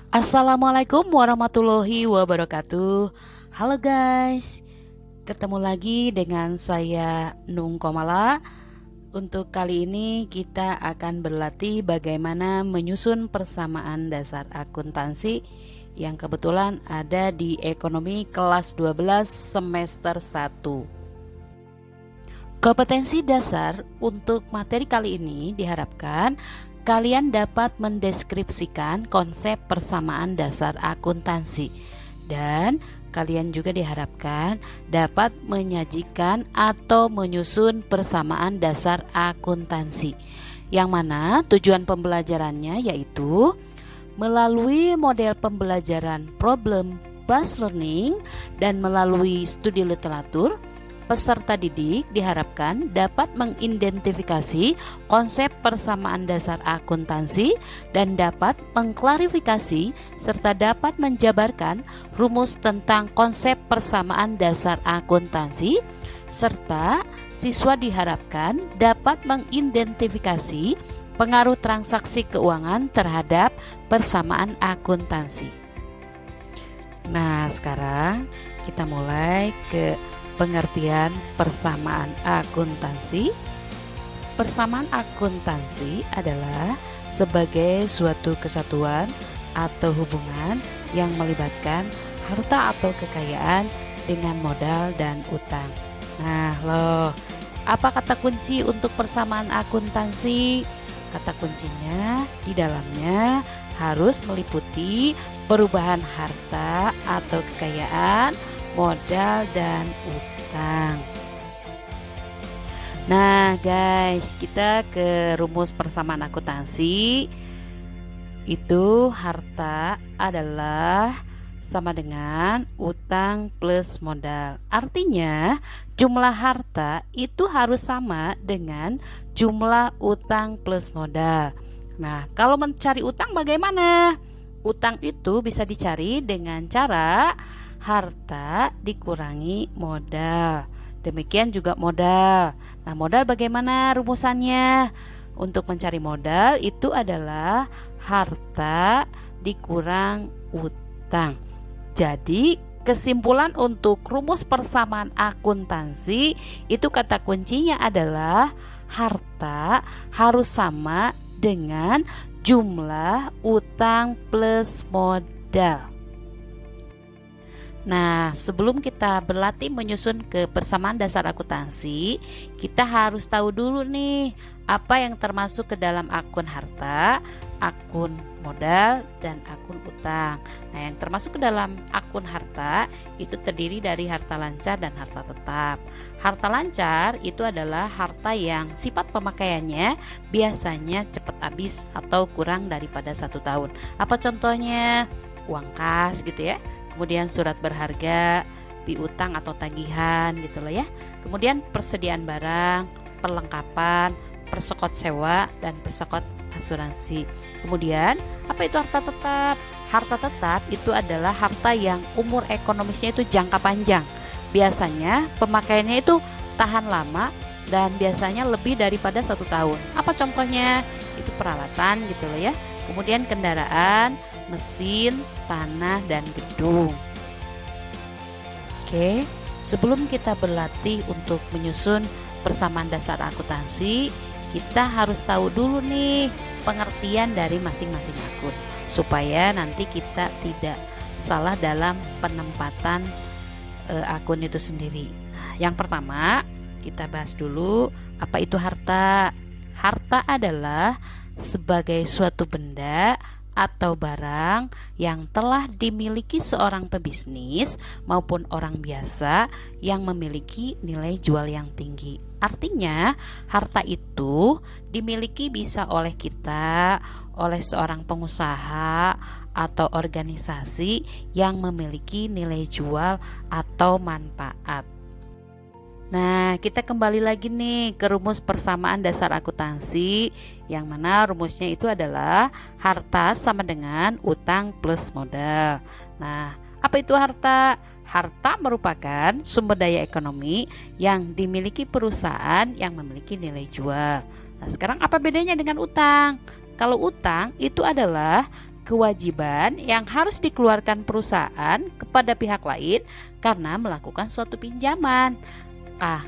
Assalamualaikum warahmatullahi wabarakatuh. Halo guys, ketemu lagi dengan saya Nung Komala. Untuk kali ini kita akan berlatih bagaimana menyusun persamaan dasar akuntansi yang kebetulan ada di ekonomi kelas 12 semester 1. Kompetensi dasar untuk materi kali ini diharapkan kalian dapat mendeskripsikan konsep persamaan dasar akuntansi, dan kalian juga diharapkan dapat menyajikan atau menyusun persamaan dasar akuntansi, yang mana tujuan pembelajarannya yaitu melalui model pembelajaran problem based learning dan melalui studi literatur. Peserta didik diharapkan dapat mengidentifikasi konsep persamaan dasar akuntansi dan dapat mengklarifikasi serta dapat menjabarkan rumus tentang konsep persamaan dasar akuntansi, serta siswa diharapkan dapat mengidentifikasi pengaruh transaksi keuangan terhadap persamaan akuntansi. Nah, sekarang kita mulai ke pengertian persamaan akuntansi. Persamaan akuntansi adalah sebagai suatu kesatuan atau hubungan yang melibatkan harta atau kekayaan dengan modal dan utang. Nah, loh, apa kata kunci untuk persamaan akuntansi? Kata kuncinya di dalamnya harus meliputi perubahan harta atau kekayaan, modal, dan utang. Nah guys, kita ke rumus persamaan akuntansi. Itu harta adalah sama dengan utang plus modal. Artinya jumlah harta itu harus sama dengan jumlah utang plus modal. Nah, kalau mencari utang bagaimana? Utang itu bisa dicari dengan cara harta dikurangi modal. Demikian juga modal. Nah, modal bagaimana rumusannya? Untuk mencari modal itu adalah harta dikurang utang. Jadi kesimpulan untuk rumus persamaan akuntansi itu kata kuncinya adalah harta harus sama dengan jumlah utang plus modal. Nah, sebelum kita berlatih menyusun ke persamaan dasar akuntansi, kita harus tahu dulu nih apa yang termasuk ke dalam akun harta, akun modal, dan akun utang. Nah, yang termasuk ke dalam akun harta itu terdiri dari harta lancar dan harta tetap. Harta lancar itu adalah harta yang sifat pemakaiannya biasanya cepat habis atau kurang daripada 1 tahun. Apa contohnya? Uang kas gitu ya. Kemudian surat berharga, piutang atau tagihan gitu loh ya. Kemudian persediaan barang, perlengkapan, persekot sewa, dan persekot asuransi. Kemudian apa itu harta tetap? Harta tetap itu adalah harta yang umur ekonomisnya itu jangka panjang. Biasanya pemakaiannya itu tahan lama dan biasanya lebih daripada 1 tahun. Apa contohnya? Itu peralatan gitu loh ya. Kemudian kendaraan, mesin, tanah, dan gedung. Oke, sebelum kita berlatih untuk menyusun persamaan dasar akuntansi, kita harus tahu dulu nih pengertian dari masing-masing akun, supaya nanti kita tidak salah dalam penempatan akun itu sendiri. Nah, yang pertama kita bahas dulu apa itu harta. Harta adalah sebagai suatu benda atau barang yang telah dimiliki seorang pebisnis maupun orang biasa yang memiliki nilai jual yang tinggi. Artinya, harta itu dimiliki bisa oleh kita, oleh seorang pengusaha atau organisasi yang memiliki nilai jual atau manfaat. Nah, kita kembali lagi nih ke rumus persamaan dasar akuntansi, yang mana rumusnya itu adalah harta sama dengan utang plus modal. Nah, apa itu harta? Harta merupakan sumber daya ekonomi yang dimiliki perusahaan yang memiliki nilai jual. Nah, sekarang apa bedanya dengan utang? Kalau utang itu adalah kewajiban yang harus dikeluarkan perusahaan kepada pihak lain karena melakukan suatu pinjaman.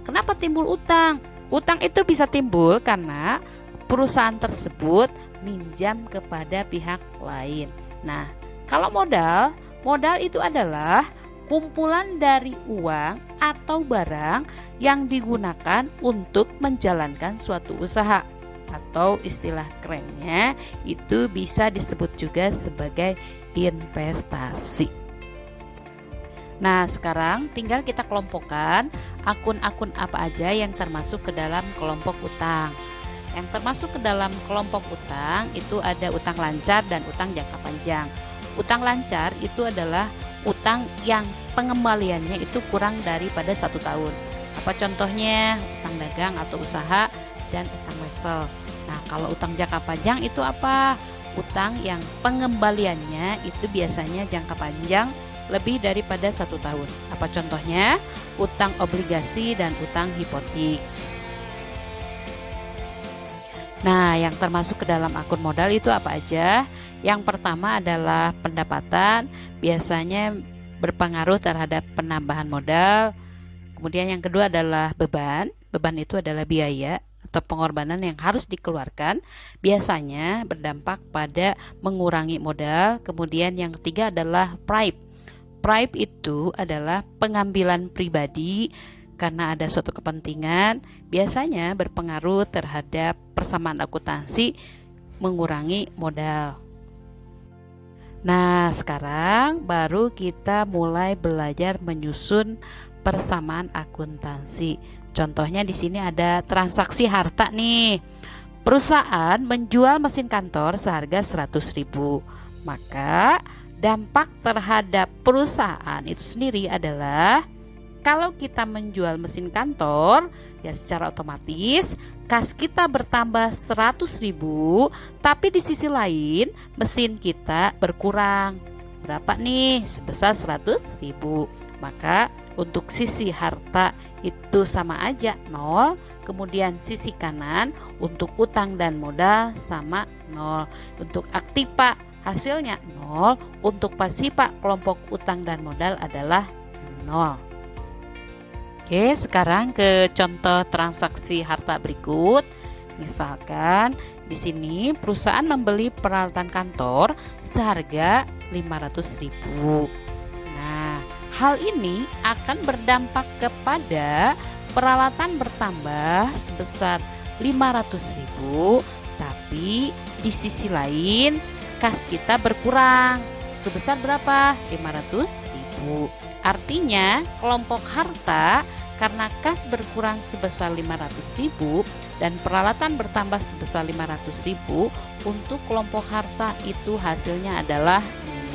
Kenapa timbul utang? Utang itu bisa timbul karena perusahaan tersebut minjam kepada pihak lain. Nah, kalau modal itu adalah kumpulan dari uang atau barang yang digunakan untuk menjalankan suatu usaha, atau istilah kerennya itu bisa disebut juga sebagai investasi. Nah, sekarang tinggal kita kelompokkan akun-akun apa aja yang termasuk ke dalam kelompok utang. Yang termasuk ke dalam kelompok utang itu ada utang lancar dan utang jangka panjang. Utang lancar itu adalah utang yang pengembaliannya itu kurang daripada 1 tahun. Apa contohnya? Utang dagang atau usaha dan utang wesel. Nah, kalau utang jangka panjang itu apa? Utang yang pengembaliannya itu biasanya jangka panjang lebih daripada 1 tahun. Apa contohnya? Utang obligasi dan utang hipotek. Nah, yang termasuk ke dalam akun modal itu apa aja? Yang pertama adalah pendapatan, biasanya berpengaruh terhadap penambahan modal. Kemudian yang kedua adalah beban. Beban itu adalah biaya atau pengorbanan yang harus dikeluarkan, biasanya berdampak pada mengurangi modal. Kemudian yang ketiga adalah bribe. Bribe itu adalah pengambilan pribadi karena ada suatu kepentingan, biasanya berpengaruh terhadap persamaan akuntansi mengurangi modal. Nah, sekarang baru kita mulai belajar menyusun persamaan akuntansi. Contohnya di sini ada transaksi harta nih. Perusahaan menjual mesin kantor seharga 100.000. Maka dampak terhadap perusahaan itu sendiri adalah kalau kita menjual mesin kantor, ya secara otomatis kas kita bertambah 100.000, tapi di sisi lain mesin kita berkurang. Berapa nih? Sebesar 100.000. Maka untuk sisi harta itu sama aja 0. Kemudian sisi kanan untuk utang dan modal sama 0. Untuk aktiva hasilnya 0. Untuk pasifa kelompok utang dan modal adalah 0. Oke, sekarang ke contoh transaksi harta berikut. Misalkan di sini perusahaan membeli peralatan kantor seharga 500.000. Nah, hal ini akan berdampak kepada peralatan bertambah sebesar 500.000, tapi di sisi lain kas kita berkurang sebesar berapa? 500.000. Artinya kelompok harta karena kas berkurang sebesar 500.000 dan peralatan bertambah sebesar 500.000, untuk kelompok harta itu hasilnya adalah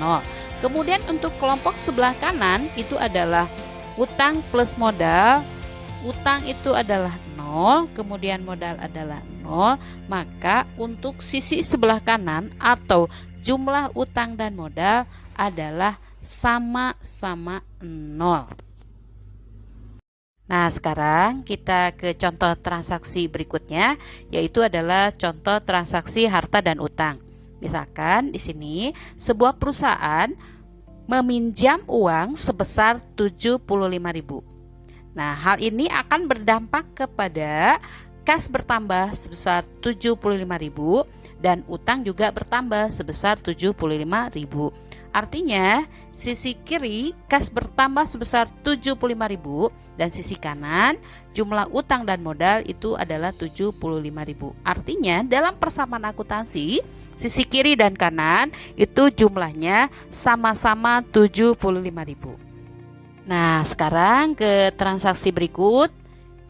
0. Kemudian untuk kelompok sebelah kanan itu adalah utang plus modal. Utang itu adalah 0, kemudian modal adalah 0. Maka untuk sisi sebelah kanan atau jumlah utang dan modal adalah sama-sama 0. Nah, sekarang kita ke contoh transaksi berikutnya, yaitu adalah contoh transaksi harta dan utang. Misalkan di sini sebuah perusahaan meminjam uang sebesar 75.000. Nah, hal ini akan berdampak kepada kas bertambah sebesar 75.000 dan utang juga bertambah sebesar 75.000. Artinya, sisi kiri kas bertambah sebesar 75.000 dan sisi kanan jumlah utang dan modal itu adalah 75.000. Artinya, dalam persamaan akuntansi, sisi kiri dan kanan itu jumlahnya sama-sama 75.000. Nah, sekarang ke transaksi berikut.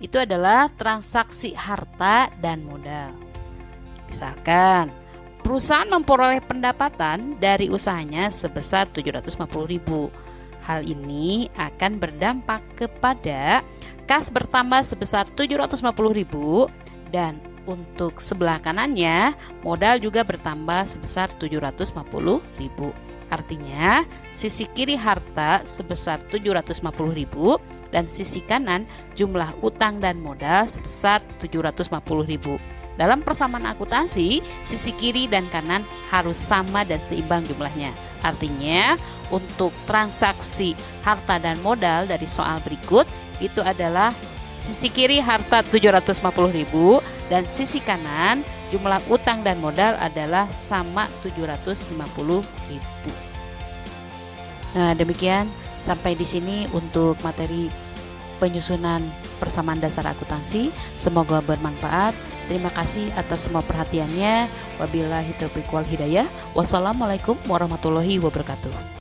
Itu adalah transaksi harta dan modal. Misalkan perusahaan memperoleh pendapatan dari usahanya sebesar 750.000. Hal ini akan berdampak kepada kas bertambah sebesar 750.000 dan untuk sebelah kanannya modal juga bertambah sebesar 750.000. Artinya sisi kiri harta sebesar 750.000 dan sisi kanan jumlah utang dan modal sebesar 750.000. Dalam persamaan akuntansi, sisi kiri dan kanan harus sama dan seimbang jumlahnya. Artinya, untuk transaksi harta dan modal dari soal berikut itu adalah sisi kiri harta 750.000 dan sisi kanan jumlah utang dan modal adalah sama 750.000. Nah, demikian sampai di sini untuk materi penyusunan persamaan dasar akuntansi. Semoga bermanfaat. Terima kasih atas semua perhatiannya. Wabillahi taufiq wal hidayah. Wassalamualaikum warahmatullahi wabarakatuh.